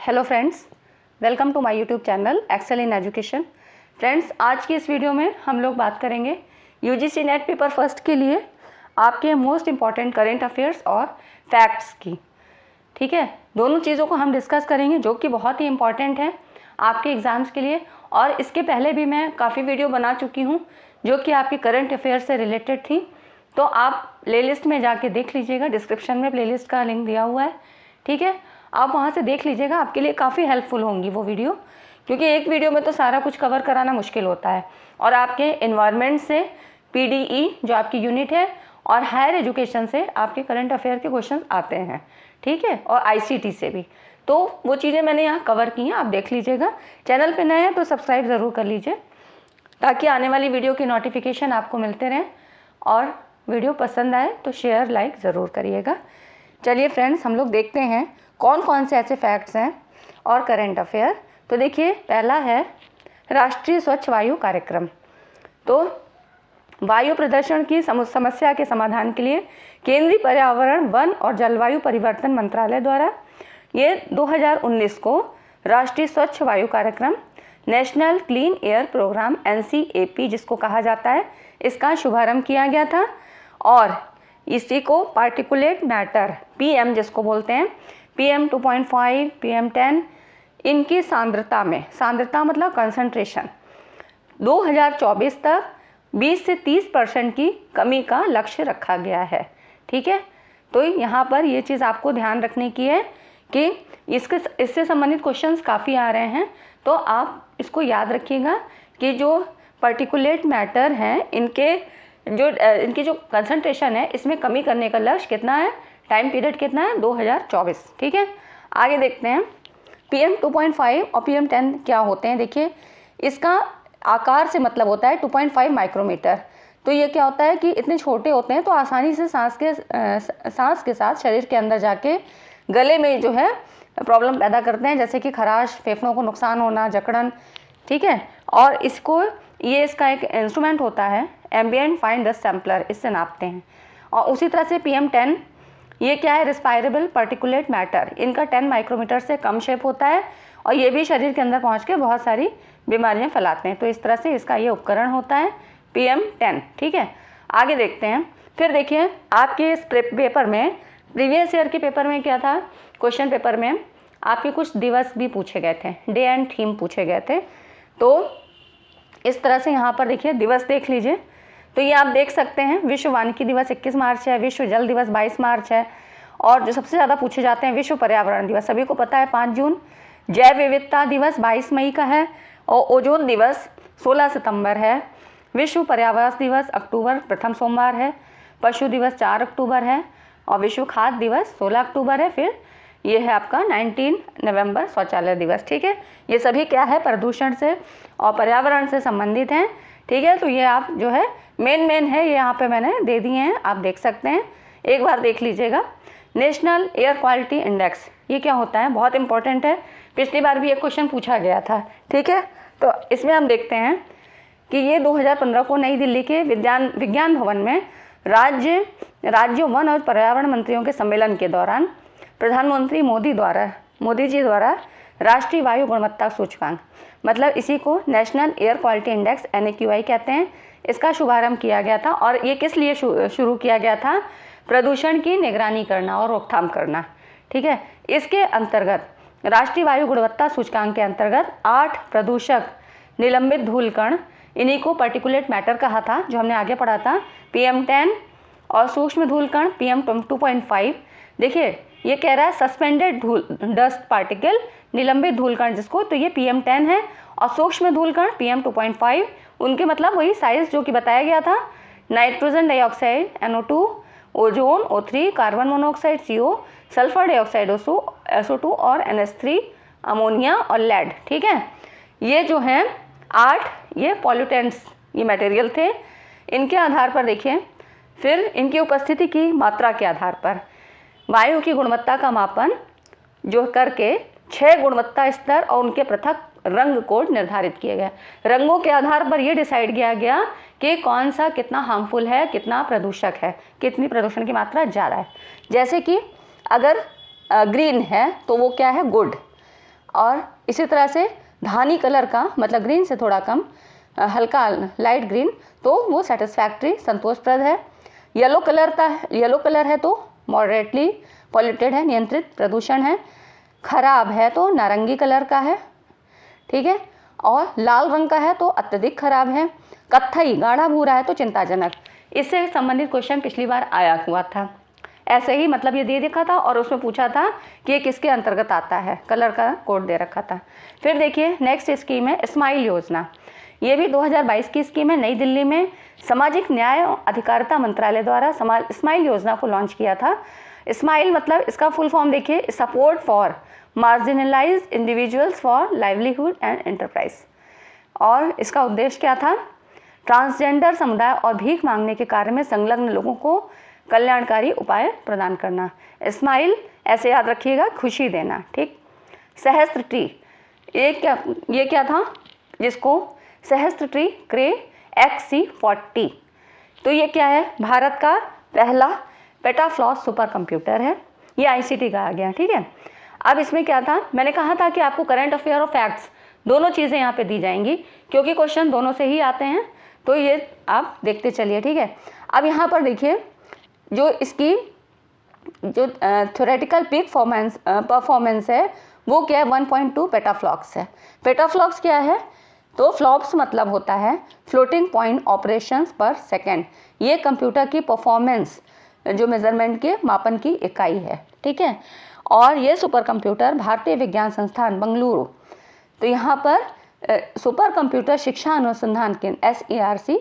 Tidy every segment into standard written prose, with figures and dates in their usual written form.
Hello friends, welcome to my YouTube channel Excel in Education. Friends, आज की इस video में हम लोग बात करेंगे यूजीसी नेट पेपर फर्स्ट के लिए आपके मोस्ट इम्पॉर्टेंट करेंट अफेयर्स और फैक्ट्स की। ठीक है, दोनों चीज़ों को हम डिस्कस करेंगे जो कि बहुत ही इम्पॉर्टेंट है आपके एग्ज़ाम्स के लिए। और इसके पहले भी मैं काफ़ी वीडियो बना चुकी हूँ जो कि आपकी करंट अफेयर्स से रिलेटेड थी, तो आप प्लेलिस्ट में जाके देख लीजिएगा। डिस्क्रिप्शन में प्लेलिस्ट का लिंक दिया हुआ है, ठीक है, आप वहाँ से देख लीजिएगा। आपके लिए काफ़ी हेल्पफुल होंगी वो वीडियो, क्योंकि एक वीडियो में तो सारा कुछ कवर कराना मुश्किल होता है। और आपके एनवायरनमेंट से पीडीई जो आपकी यूनिट है और हायर एजुकेशन से आपके करंट अफेयर के क्वेश्चन आते हैं, ठीक है, और आईसीटी से भी। तो वो चीज़ें मैंने यहाँ कवर की हैं, आप देख लीजिएगा। चैनल पे नए हैं तो सब्सक्राइब ज़रूर कर लीजिए ताकि आने वाली वीडियो की नोटिफिकेशन आपको मिलते रहें। और वीडियो पसंद आए तो शेयर लाइक ज़रूर करिएगा। चलिए फ्रेंड्स, हम लोग देखते हैं कौन कौन से ऐसे फैक्ट्स हैं और करंट अफेयर। तो देखिए, पहला है राष्ट्रीय स्वच्छ वायु कार्यक्रम। तो वायु प्रदूषण की समस्या के समाधान के लिए केंद्रीय पर्यावरण, वन और जलवायु परिवर्तन मंत्रालय द्वारा ये 2019 को राष्ट्रीय स्वच्छ वायु कार्यक्रम, national clean air programme NCAP जिसको कहा जाता है, इसका शुभारंभ किया गया था। और इसी को पार्टिकुलेट मैटर PM जिसको बोलते हैं, PM 2.5, PM 10, इनकी सांद्रता में, सांद्रता मतलब कंसंट्रेशन, 2024 तक 20 से 30% की कमी का लक्ष्य रखा गया है। ठीक है, तो यहाँ पर ये चीज़ आपको ध्यान रखने की है कि इससे संबंधित क्वेश्चंस काफ़ी आ रहे हैं, तो आप इसको याद रखिएगा कि जो पार्टिकुलेट मैटर हैं इनकी जो कंसंट्रेशन है, इसमें कमी करने का लक्ष्य कितना है, टाइम पीरियड कितना है, 2024। ठीक है, आगे देखते हैं PM 2.5 और PM 10 क्या होते हैं। देखिए, इसका आकार से मतलब होता है 2.5 माइक्रोमीटर। तो ये क्या होता है कि इतने छोटे होते हैं तो आसानी से सांस के साथ शरीर के अंदर जाके गले में जो है प्रॉब्लम पैदा करते हैं, जैसे कि खराश, फेफड़ों को नुकसान होना, जकड़न। ठीक है, और इसका एक इंस्ट्रूमेंट होता है एम्बिएंट फाइन डस्ट सैम्पलर, इससे नापते हैं। और उसी तरह से PM 10 ये क्या है, रिस्पायरेबल पार्टिकुलेट मैटर, इनका 10 माइक्रोमीटर से कम शेप होता है और ये भी शरीर के अंदर पहुंच के बहुत सारी बीमारियां फैलाते हैं। तो इस तरह से इसका ये उपकरण होता है PM 10। ठीक है, आगे देखते हैं। फिर देखिए, आपके इस पेपर में, प्रीवियस ईयर के पेपर में क्या था, क्वेश्चन पेपर में आपके कुछ दिवस भी पूछे गए थे, डे एंड थीम पूछे गए थे। तो इस तरह से यहाँ पर देखिए दिवस देख लीजिए। तो ये आप देख सकते हैं, विश्व वानिकी दिवस 21 मार्च है, विश्व जल दिवस 22 मार्च है, और जो सबसे ज़्यादा पूछे जाते हैं, विश्व पर्यावरण दिवस सभी को पता है 5 जून, जैव विविधता दिवस 22 मई का है, और ओजोन दिवस 16 सितंबर है, विश्व पर्यावरण दिवस अक्टूबर प्रथम सोमवार है, पशु दिवस 4 अक्टूबर है, और विश्व खाद्य दिवस 16 अक्टूबर है। फिर ये है आपका 19 नवंबर शौचालय दिवस। ठीक है, ये सभी क्या है, प्रदूषण से और पर्यावरण से संबंधित हैं। ठीक है, तो ये आप जो है मेन है, ये यहाँ पे मैंने दे दिए हैं, आप देख सकते हैं, एक बार देख लीजिएगा। नेशनल एयर क्वालिटी इंडेक्स, ये क्या होता है, बहुत इंपॉर्टेंट है, पिछली बार भी एक क्वेश्चन पूछा गया था। ठीक है, तो इसमें हम देखते हैं कि ये 2015 को नई दिल्ली के विज्ञान भवन में राज्यों, वन और पर्यावरण मंत्रियों के सम्मेलन के दौरान प्रधानमंत्री मोदी जी द्वारा राष्ट्रीय वायु गुणवत्ता सूचकांक, मतलब इसी को national air quality index NAQI कहते हैं, इसका शुभारंभ किया गया था। और ये किस लिए शुरू किया गया था, प्रदूषण की निगरानी करना और रोकथाम करना। ठीक है, इसके अंतर्गत राष्ट्रीय वायु गुणवत्ता सूचकांक के अंतर्गत 8 प्रदूषक निलंबित धूल कण, इन्हीं को पार्टिकुलेट मैटर कहा था, जो हमने आगे पढ़ा था, PM 10, और सूक्ष्म धूल कण PM 2.5। देखिए, ये कह रहा है सस्पेंडेड डस्ट पार्टिकल, निलंबित धूल कण जिसको, तो ये PM 10 है, और सूक्ष्म धूल कण PM 2.5, उनके मतलब वही साइज जो कि बताया गया था, nitrogen dioxide NO2, ozone O3, carbon monoxide CO, sulphur dioxide SO2 और NH3, अमोनिया और लेड। ठीक है, ये जो हैं 8 ये पॉल्यूटेंट्स, ये मटेरियल थे। इनके आधार पर देखिए, फिर इनकी उपस्थिति की मात्रा के आधार पर वायु की गुणवत्ता का मापन जो करके 6 गुणवत्ता स्तर और उनके पृथक रंग कोड निर्धारित किए गए। रंगों के आधार पर यह डिसाइड किया गया कि कौन सा कितना हार्मफुल है, कितना प्रदूषक है, कितनी प्रदूषण की मात्रा ज़्यादा है। जैसे कि अगर ग्रीन है तो वो क्या है, गुड, और इसी तरह से धानी कलर का मतलब ग्रीन से थोड़ा कम, हल्का लाइट ग्रीन, तो वो सेटिस्फैक्ट्री संतोषप्रद है। येलो कलर है तो मॉडरेटली पॉल्यूटेड है, नियंत्रित प्रदूषण है। खराब है तो नारंगी कलर का है, ठीक है। और लाल रंग का है तो अत्यधिक खराब है। कत्थई गाढ़ा भूरा है तो चिंताजनक। इससे संबंधित क्वेश्चन पिछली बार आया हुआ था, ऐसे ही मतलब ये दे रखा था और उसमें पूछा था कि ये किसके अंतर्गत आता है, कलर का कोड दे रखा था। फिर देखिए नेक्स्ट स्कीम है स्माइल योजना। ये भी 2022 की स्कीम है। नई दिल्ली में सामाजिक न्याय और अधिकारिता मंत्रालय द्वारा स्माइल योजना को लॉन्च किया था। स्माइल मतलब इसका फुल फॉर्म देखिए, support for marginalised individuals for livelihood and enterprise. और इसका उद्देश्य क्या था? ट्रांसजेंडर समुदाय और भीख मांगने के कार्य में संलग्न लोगों को कल्याणकारी उपाय प्रदान करना। स्माइल ऐसे याद रखिएगा, खुशी देना, ठीक। सहस्त्र ट्री, ये क्या था जिसको सहस्त्र ट्री क्रे XC40, तो ये क्या है? भारत का पहला पेटाफ्लॉस सुपर कंप्यूटर है, ये ICT का आ गया, ठीक है। अब इसमें क्या था, मैंने कहा था कि आपको करंट अफेयर और फैक्ट्स दोनों चीज़ें यहाँ पे दी जाएंगी क्योंकि क्वेश्चन दोनों से ही आते हैं, तो ये आप देखते चलिए, ठीक है। अब यहाँ पर देखिए जो इसकी जो थ्योरेटिकल पीक परफॉर्मेंस है वो क्या है? 1.2 पेटाफ्लॉप्स है। पेटाफ्लॉप्स क्या है? तो फ्लॉप्स मतलब होता है फ्लोटिंग पॉइंट ऑपरेशंस पर सेकेंड। ये कंप्यूटर की परफॉर्मेंस जो मेजरमेंट के मापन की इकाई है, ठीक है। और ये सुपर कंप्यूटर भारतीय विज्ञान संस्थान बेंगलुरु, तो यहाँ पर सुपर कंप्यूटर शिक्षा अनुसंधान केंद्र SERC,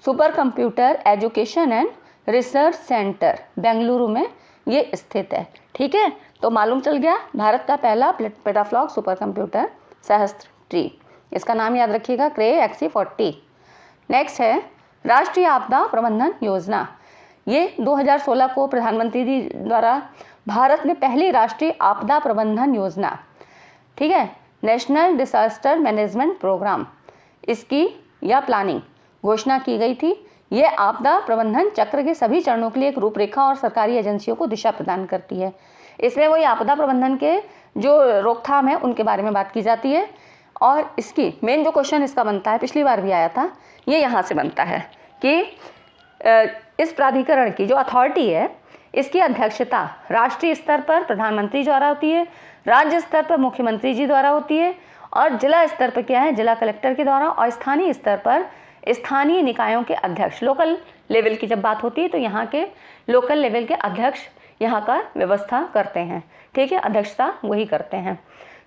super computer education and research centre Bengaluru में ये स्थित है, ठीक है। तो मालूम चल गया भारत का पहला पेटाफ्लॉप्स सुपर कंप्यूटर सहस्त्र ट्री, इसका नाम याद रखिएगा क्रे XC40। नेक्स्ट है राष्ट्रीय आपदा प्रबंधन योजना। ये 2016 को प्रधानमंत्री जी द्वारा भारत में पहली राष्ट्रीय आपदा प्रबंधन योजना, ठीक है, नेशनल डिजास्टर मैनेजमेंट प्रोग्राम, इसकी या प्लानिंग घोषणा की गई थी। ये आपदा प्रबंधन चक्र के सभी चरणों के लिए एक रूपरेखा और सरकारी एजेंसियों को दिशा प्रदान करती है। इसमें वही आपदा प्रबंधन के जो रोकथाम है उनके बारे में बात की जाती है। और इसकी मेन जो क्वेश्चन इसका बनता है, पिछली बार भी आया था, ये यहाँ से बनता है कि इस प्राधिकरण की जो अथॉरिटी है इसकी अध्यक्षता राष्ट्रीय स्तर पर प्रधानमंत्री द्वारा होती है, राज्य स्तर पर मुख्यमंत्री जी द्वारा होती है, और जिला स्तर पर क्या है? जिला कलेक्टर के द्वारा, और स्थानीय स्तर पर स्थानीय निकायों के अध्यक्ष, लोकल लेवल की जब बात होती है तो यहाँ के लोकल लेवल के अध्यक्ष यहाँ का व्यवस्था करते हैं, ठीक है, अध्यक्षता वही करते हैं।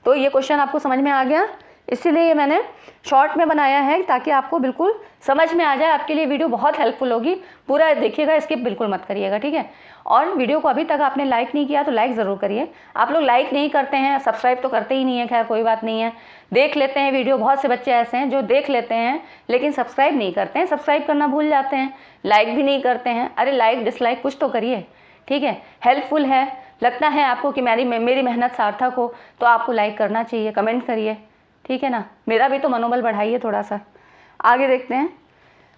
तो ये क्वेश्चन आपको समझ में आ गया, इसीलिए ये मैंने शॉर्ट में बनाया है ताकि आपको बिल्कुल समझ में आ जाए। आपके लिए वीडियो बहुत हेल्पफुल होगी, पूरा देखिएगा, स्किप बिल्कुल मत करिएगा, ठीक है। और वीडियो को अभी तक आपने लाइक नहीं किया तो लाइक ज़रूर करिए। आप लोग लाइक नहीं करते हैं, सब्सक्राइब तो करते ही नहीं है, खैर कोई बात नहीं है, देख लेते हैं वीडियो। बहुत से बच्चे ऐसे हैं जो देख लेते हैं लेकिन सब्सक्राइब नहीं करते हैं, सब्सक्राइब करना भूल जाते हैं, लाइक भी नहीं करते हैं। अरे लाइक डिसलाइक कुछ तो करिए, ठीक है, हेल्पफुल है, लगता है आपको कि मेरी मेहनत सार्थक हो तो आपको लाइक करना चाहिए, कमेंट करिए, ठीक है ना, मेरा भी तो मनोबल बढ़ाइए थोड़ा सा। आगे देखते हैं।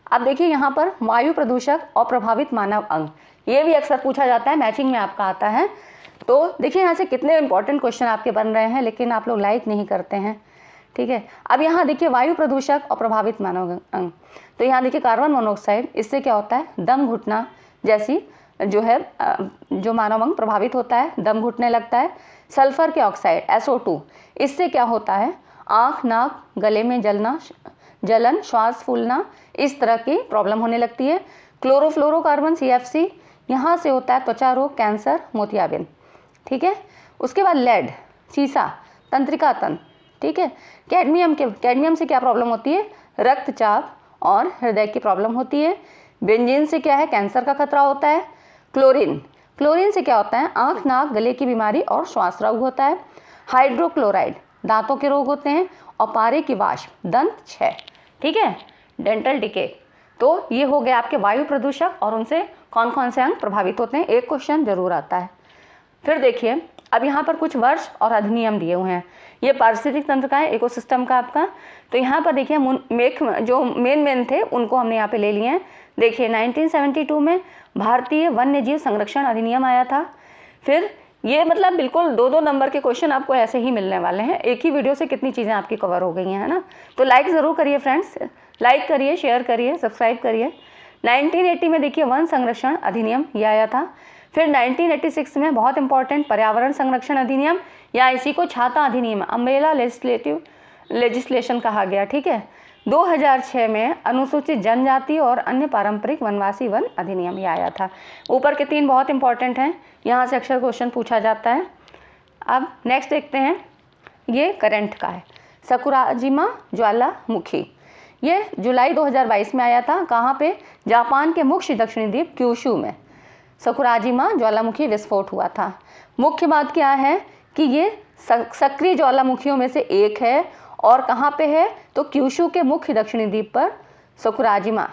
अब देखिए यहाँ पर वायु प्रदूषक और प्रभावित मानव अंग, ये भी अक्सर पूछा जाता है, मैचिंग में आपका आता है। तो देखिए यहाँ से कितने इंपॉर्टेंट क्वेश्चन आपके बन रहे हैं, लेकिन आप लोग लाइक नहीं करते हैं, ठीक है। अब यहाँ देखिए वायु प्रदूषक और प्रभावित मानव अंग, तो यहाँ देखिए कार्बन मोनोऑक्साइड, इससे क्या होता है? दम घुटना जैसी जो है जो मानव अंग प्रभावित होता है, दम घुटने लगता है। सल्फर के ऑक्साइड SO2, इससे क्या होता है? आँख, नाक, गले में जलन, श्वास फूलना, इस तरह की प्रॉब्लम होने लगती है। क्लोरोफ्लोरोकार्बन CFC, यहाँ से होता है त्वचा रोग, कैंसर, मोतियाबिंद, ठीक है। उसके बाद लेड, सीसा, तंत्रिका तंत्र, ठीक है। कैडमियम से क्या प्रॉब्लम होती है? रक्तचाप और हृदय की प्रॉब्लम होती है। बेंजीन से क्या है? कैंसर का खतरा होता है। क्लोरीन से क्या होता है? आँख, नाक, गले की बीमारी और श्वास रोग होता है। हाइड्रोक्लोराइड, दांतों के रोग होते हैं। और पारे की वाष्प, दंत क्षय, ठीक है, डेंटल डिके। तो ये हो गया आपके वायु प्रदूषक और उनसे कौन कौन से अंग प्रभावित होते हैं, एक क्वेश्चन जरूर आता है। फिर देखिए अब यहाँ पर कुछ वर्ष और अधिनियम दिए हुए हैं। ये पारिस्थितिक तंत्र का है, इकोसिस्टम का आपका। तो यहाँ पर देखिए जो मेन थे उनको हमने यहाँ पे ले लिए हैं। देखिए 1972 में भारतीय वन्य जीव संरक्षण अधिनियम आया था। फिर ये मतलब बिल्कुल 2-2 नंबर के क्वेश्चन आपको ऐसे ही मिलने वाले हैं। एक ही वीडियो से कितनी चीज़ें आपकी कवर हो गई हैं, है ना। तो लाइक ज़रूर करिए फ्रेंड्स, लाइक करिए, शेयर करिए, सब्सक्राइब करिए। 1980 में देखिए वन संरक्षण अधिनियम ये आया था। फिर 1986 में बहुत इंपॉर्टेंट पर्यावरण संरक्षण अधिनियम, या इसी को छाता अधिनियम, अम्ब्रेला लेजिस्लेशन कहा गया, ठीक है। 2006 में अनुसूचित जनजाति और अन्य पारंपरिक वनवासी वन अधिनियम ये आया था। ऊपर के 3 बहुत इंपॉर्टेंट हैं, यहाँ से अक्सर क्वेश्चन पूछा जाता है। अब नेक्स्ट देखते हैं, ये करंट का है, सकुराजिमा ज्वालामुखी। ये जुलाई 2022 में आया था। कहाँ पे? जापान के मुख्य दक्षिणी द्वीप क्यूशू में सकुराजिमा ज्वालामुखी विस्फोट हुआ था। मुख्य बात क्या है कि ये सक्रिय ज्वालामुखियों में से एक है, और कहाँ पे है? तो क्यूशू के मुख्य दक्षिणी द्वीप पर सकुराजिमा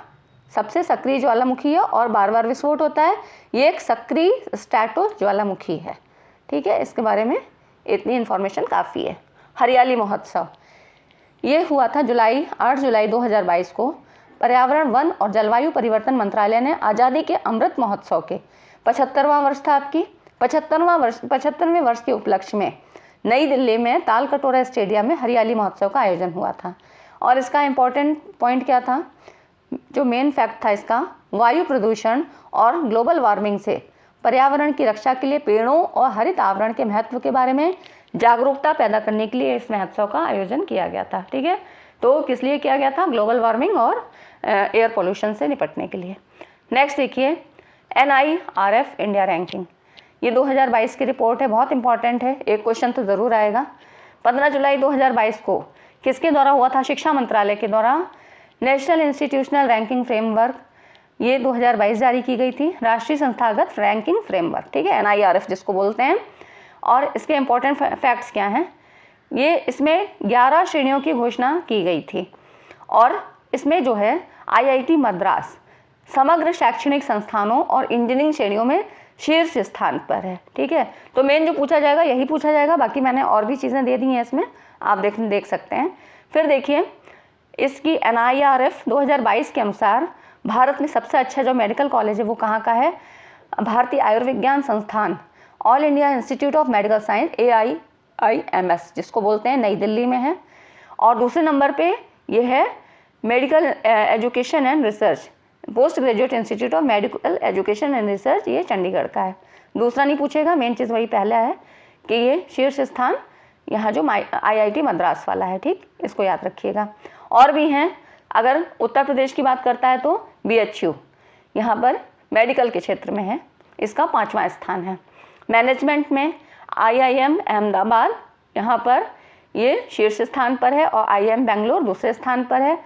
सबसे सक्रिय ज्वालामुखी है और बार बार विस्फोट होता है। ये एक सक्रिय स्ट्रैटो ज्वालामुखी है, ठीक है। इसके बारे में इतनी इन्फॉर्मेशन काफ़ी है। हरियाली महोत्सव ये हुआ था 8 जुलाई 2022 को। पर्यावरण, वन और जलवायु परिवर्तन मंत्रालय ने आज़ादी के अमृत महोत्सव के 75वां वर्ष था आपकी 75वें वर्ष के उपलक्ष्य में नई दिल्ली में तालकटोरा स्टेडियम में हरियाली महोत्सव का आयोजन हुआ था। और इसका इम्पोर्टेंट पॉइंट क्या था, जो मेन फैक्ट था इसका, वायु प्रदूषण और ग्लोबल वार्मिंग से पर्यावरण की रक्षा के लिए पेड़ों और हरित आवरण के महत्व के बारे में जागरूकता पैदा करने के लिए इस महोत्सव का आयोजन किया गया था, ठीक है। तो किस लिए किया गया था? ग्लोबल वार्मिंग और एयर पोल्यूशन से निपटने के लिए। नेक्स्ट देखिए, NIRF इंडिया रैंकिंग, ये 2022 की रिपोर्ट है, बहुत इंपॉर्टेंट है, एक क्वेश्चन तो ज़रूर आएगा। 15 जुलाई 2022 को किसके द्वारा हुआ था? शिक्षा मंत्रालय के द्वारा नेशनल इंस्टीट्यूशनल रैंकिंग फ्रेमवर्क ये 2022 जारी की गई थी, राष्ट्रीय संस्थागत रैंकिंग फ्रेमवर्क, ठीक है, NIRF जिसको बोलते हैं। और इसके इम्पोर्टेंट फैक्ट्स क्या हैं? ये इसमें 11 श्रेणियों की घोषणा की गई थी, और इसमें जो है IIT मद्रास समग्र शैक्षणिक संस्थानों और इंजीनियरिंग श्रेणियों में शीर्ष स्थान पर है, ठीक है। तो मेन जो पूछा जाएगा यही पूछा जाएगा, बाकी मैंने और भी चीज़ें दे दी हैं इसमें, आप देख सकते हैं। फिर देखिए, इसकी NIRF 2022 के अनुसार भारत में सबसे अच्छा जो मेडिकल कॉलेज है वो कहाँ का है? भारतीय आयुर्विज्ञान संस्थान, all India institute of medical science AIIMS जिसको बोलते हैं, नई दिल्ली में है। और दूसरे नंबर पे ये है medical education and research, post graduate institute of medical education and research, ये चंडीगढ़ का है। दूसरा नहीं पूछेगा, मेन चीज़ वही पहला है कि ये शीर्ष स्थान यहाँ जो IIT मद्रास वाला है, ठीक, इसको याद रखिएगा। और भी हैं, अगर उत्तर प्रदेश की बात करता है तो BHU यहाँ पर मेडिकल के क्षेत्र में है, इसका 5वां स्थान है। मैनेजमेंट में IIM अहमदाबाद यहाँ पर ये शीर्ष स्थान पर है, और IIM बेंगलोर दूसरे स्थान पर है।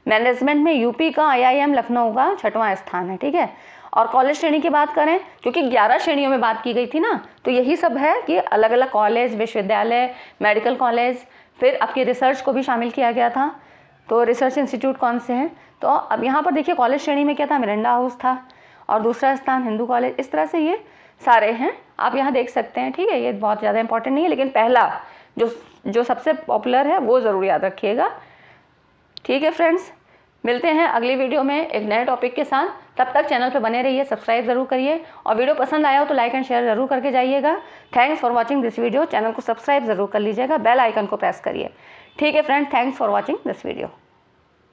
मैनेजमेंट में यूपी का IIM लखनऊ का 6वां स्थान है, ठीक है। और कॉलेज श्रेणी की बात करें, क्योंकि 11 श्रेणियों में बात की गई थी ना, तो यही सब है कि अलग अलग कॉलेज, विश्वविद्यालय, मेडिकल कॉलेज, फिर आपकी रिसर्च को भी शामिल किया गया था। तो रिसर्च इंस्टीट्यूट कौन से हैं? तो अब यहाँ पर देखिए, कॉलेज श्रेणी में क्या था? मिरांडा हाउस था, और दूसरा स्थान हिंदू कॉलेज। इस तरह से ये सारे हैं, आप यहाँ देख सकते हैं, ठीक है। ये बहुत ज़्यादा इंपॉर्टेंट नहीं है, लेकिन पहला जो सबसे पॉपुलर है वो ज़रूर याद रखिएगा, ठीक है फ्रेंड्स। मिलते हैं अगली वीडियो में एक नए टॉपिक के साथ। तब तक चैनल पे बने रहिए, सब्सक्राइब ज़रूर करिए, और वीडियो पसंद आया हो तो लाइक एंड शेयर ज़रूर करके जाइएगा। Thanks for watching this video. Channel को सब्सक्राइब ज़रूर कर लीजिएगा, बेल आइकन को प्रेस करिए, ठीक है friends. Thanks for watching this video.